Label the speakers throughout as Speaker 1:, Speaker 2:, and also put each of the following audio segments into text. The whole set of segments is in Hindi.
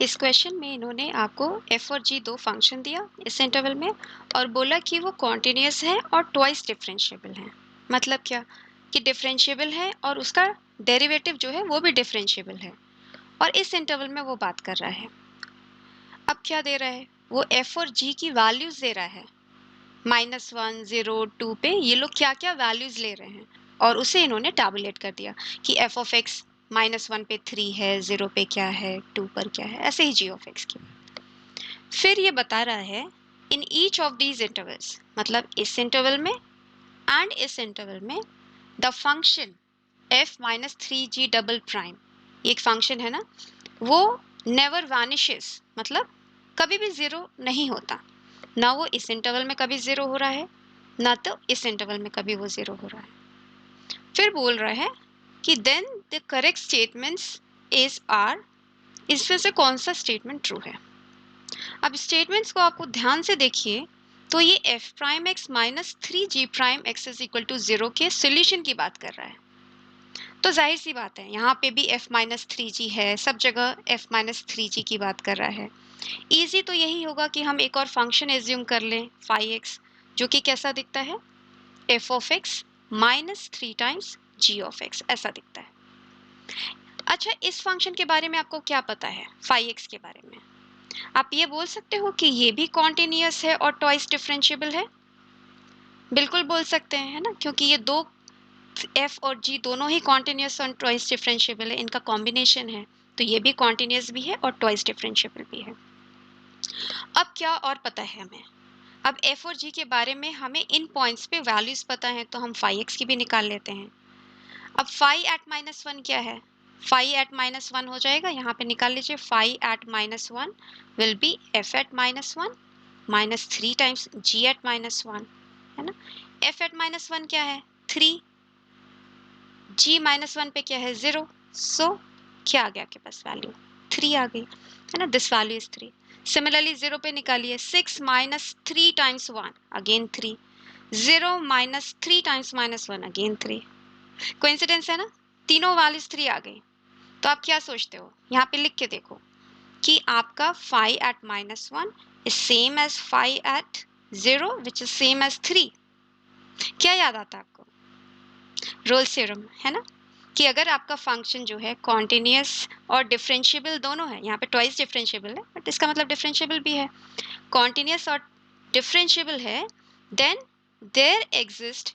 Speaker 1: इस क्वेश्चन में इन्होंने आपको f और g दो फंक्शन दिया इस इंटरवल में और बोला कि वो कॉन्टिन्यूस है और ट्वाइस डिफरेंशिएबल है। मतलब क्या कि डिफरेंशिएबल है और उसका डेरिवेटिव जो है वो भी डिफरेंशिएबल है और इस इंटरवल में वो बात कर रहा है। अब क्या दे रहा है, वो f और g की वैल्यूज दे रहा है। -1, 0, 2 पे ये लोग क्या क्या वैल्यूज ले रहे हैं और उसे इन्होंने टैबुलेट कर दिया कि f ऑफ x -1 पे 3 है, 0 पे क्या है, 2 पर क्या है, ऐसे ही g ऑफ x की। फिर ये बता रहा है in each of these intervals, मतलब इस इंटरवल में एंड इस इंटरवल में the function f minus 3g double prime, ये एक फंक्शन है ना, वो नेवर वैनिशेस, मतलब कभी भी जीरो नहीं होता। ना वो इस इंटरवल में कभी जीरो हो रहा है, ना तो इस इंटरवल में कभी वो जीरो हो रहा है। फिर बोल रहा है कि then the correct statements is are, इसमें से कौन सा स्टेटमेंट ट्रू है। अब स्टेटमेंट्स को आपको ध्यान से देखिए तो ये f prime x minus 3g prime x is equal to 0 के सोल्यूशन की बात कर रहा है। तो जाहिर सी बात है यहाँ पे भी f माइनस 3g है, सब जगह f माइनस 3g की बात कर रहा है। इजी तो यही होगा कि हम एक और फंक्शन एज्यूम कर लें फाई एक्स, जो कि कैसा दिखता है, f of x minus 3 times g of x, ऐसा दिखता है। अच्छा, इस फंक्शन के बारे में आपको क्या पता है, फाई एक्स के बारे में? आप ये बोल सकते हो कि ये भी कॉन्टिन्यूअस है और ट्वाइस डिफरेंशिएबल है। बिल्कुल बोल सकते हैं, है ना, क्योंकि ये दो f और g दोनों ही कॉन्टिन्यूअस और ट्वाइस डिफरेंशिएबल है, इनका कॉम्बिनेशन है, तो ये भी कॉन्टिन्यूअस भी है और ट्वाइस डिफरेंशिएबल भी है। अब क्या और पता है हमें, अब f और g के बारे में हमें इन पॉइंट्स पे वैल्यूज पता है, तो हम फाई एक्स की भी निकाल लेते हैं। अब फाई एट -1 क्या है, फाई एट -1 हो जाएगा, यहाँ पे निकाल लीजिए, phi at -1 will be f at -1 minus 3 times g at -1, है ना। f एट -1 क्या है, 3, g -1 पे क्या है, 0, सो क्या आ गया आपके पास वैल्यू, 3 आ गई, है ना, दिस वैल्यू इज 3। सिमिलरली 0 पे निकालिए, 6 minus 3 times 1 again 3, 0 minus 3 times -1 again 3। Coincidence है ना, तीनों वैल्यूज 3 आ गई। तो आप क्या सोचते हो, यहाँ पे लिख के देखो कि आपका phi at -1 is same as phi at 0 which is same as 3। क्या याद आता है आपको, रोल्स थ्योरम, है ना, कि अगर आपका फंक्शन जो है कॉन्टिन्यूअस और डिफरेंशिएबल दोनों है, यहाँ पे ट्वाइस डिफरेंशिएबल है बट इसका मतलब डिफरेंशिएबल भी है, कॉन्टिन्यूअस और डिफरेंशिएबल है, then there exist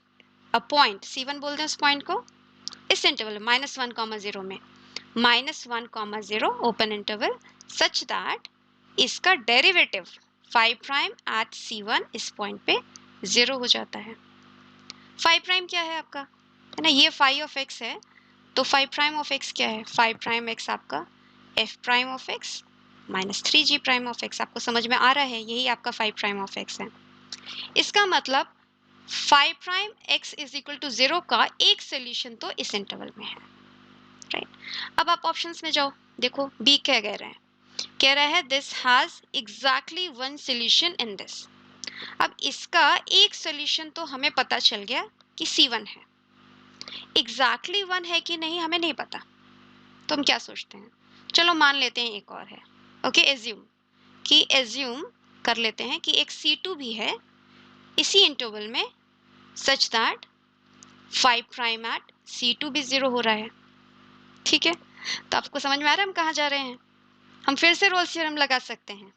Speaker 1: a point, C1 बोलते हैं उस पॉइंट को, इस इंटरवल -1, 0 में, -1, 0 ओपन इंटरवल, सच दैट इसका derivative phi prime at C1 इस पॉइंट पे 0 हो जाता है। फाई प्राइम क्या है आपका, है ना, ये फाई ऑफ एक्स है, तो फाई प्राइम ऑफ एक्स क्या है, फाई प्राइम एक्स आपका f prime of x minus 3g prime of x. आपको समझ में आ रहा है, यही आपका फाई प्राइम ऑफ एक्स है। इसका मतलब phi prime x is equal to 0 का एक सोल्यूशन तो इस इंटरवल में है, राइट। अब आप ऑप्शंस में जाओ, देखो बी क्या कह रहे हैं, कह रहा है this has exactly one solution in this. अब इसका एक सोल्यूशन तो हमें पता चल गया कि C1 है, एग्जैक्टली वन है कि नहीं हमें नहीं पता, तो हम क्या सोचते हैं, चलो मान लेते हैं एक और है, ओके, एज्यूम कर लेते हैं कि एक C2 भी है इसी इंटरवल में, such that phi prime at C2 भी 0 हो रहा है, ठीक है। तो आपको समझ में आ रहा है हम कहाँ जा रहे हैं, हम फिर से रोल्स थ्योरम लगा सकते हैं,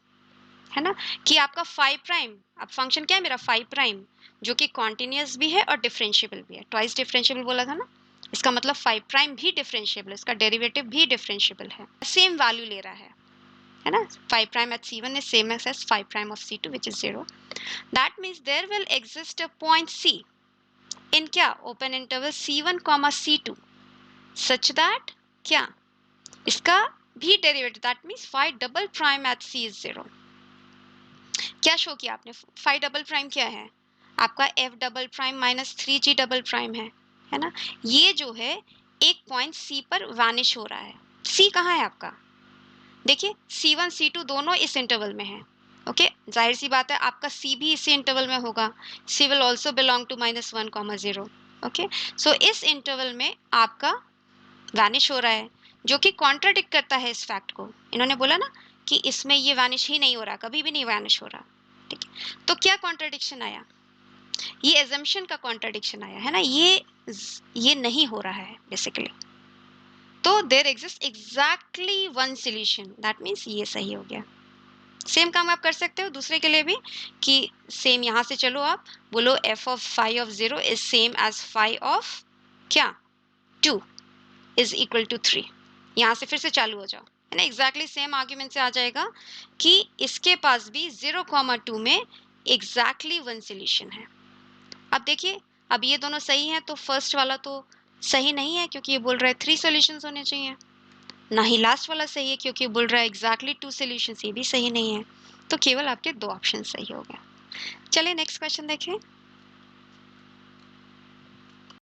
Speaker 1: है ना, कि आपका फाई प्राइम, अब फंक्शन क्या है मेरा फाई प्राइम, जो कि कॉन्टिन्यूअस भी है और डिफरेंशिएबल भी है, ट्वाइस डिफरेंशिएबल बोला था ना, इसका मतलब फाई प्राइम भी डिफरेंशिएबल है, इसका डेरिवेटिव भी डिफरेंशिएबल है, सेम वैल्यू ले रहा है ना, phi prime at C1 is same as phi prime of C2 which is 0. That means there will exist a point C in क्या, open interval C1 C2 such that क्या, इसका भी derivative, that means phi double prime at C is 0। क्या शो किया आपने, फाई डबल प्राइम क्या है आपका, f double prime minus 3g double prime है ना, ये जो है एक पॉइंट C पर वैनिश हो रहा है। C कहाँ है आपका, देखिए C1 C2 दोनों इस इंटरवल में है, ओके, जाहिर सी बात है आपका C भी इसी इंटरवल में होगा, C will also belong to -1, 0, okay. So इस इंटरवल में आपका वैनिश हो रहा है, जो कि कॉन्ट्राडिक्ट करता है इस फैक्ट को। इन्होंने बोला ना कि इसमें ये वैनिश ही नहीं हो रहा, कभी भी नहीं वैनिश हो रहा। ठीक है, तो क्या कॉन्ट्रडिक्शन आया? ये एजम्पशन का कॉन्ट्रडिक्शन आया है ना, ये नहीं हो रहा है बेसिकली। तो there exist exactly one solution, that means ये सही हो गया। सेम काम आप कर सकते हो दूसरे के लिए भी, कि सेम यहाँ से चलो, आप बोलो f of phi of 0 is same as phi of क्या 2 इज इक्वल टू 3। यहाँ से फिर से चालू हो जाओ, है ना, एग्जैक्टली सेम आर्ग्यूमेंट से आ जाएगा कि इसके पास भी 0,2 में एग्जैक्टली वन सॉल्यूशन है। अब देखिए, अब ये दोनों सही हैं, तो फर्स्ट वाला तो सही नहीं है क्योंकि ये बोल रहा है 3 सॉल्यूशंस होने चाहिए। ना ही लास्ट वाला सही है क्योंकि बोल रहा है एग्जैक्टली 2 सॉल्यूशंस, ये भी सही नहीं है। तो केवल आपके 2 ऑप्शन सही हो गए। चलिए नेक्स्ट क्वेश्चन देखें।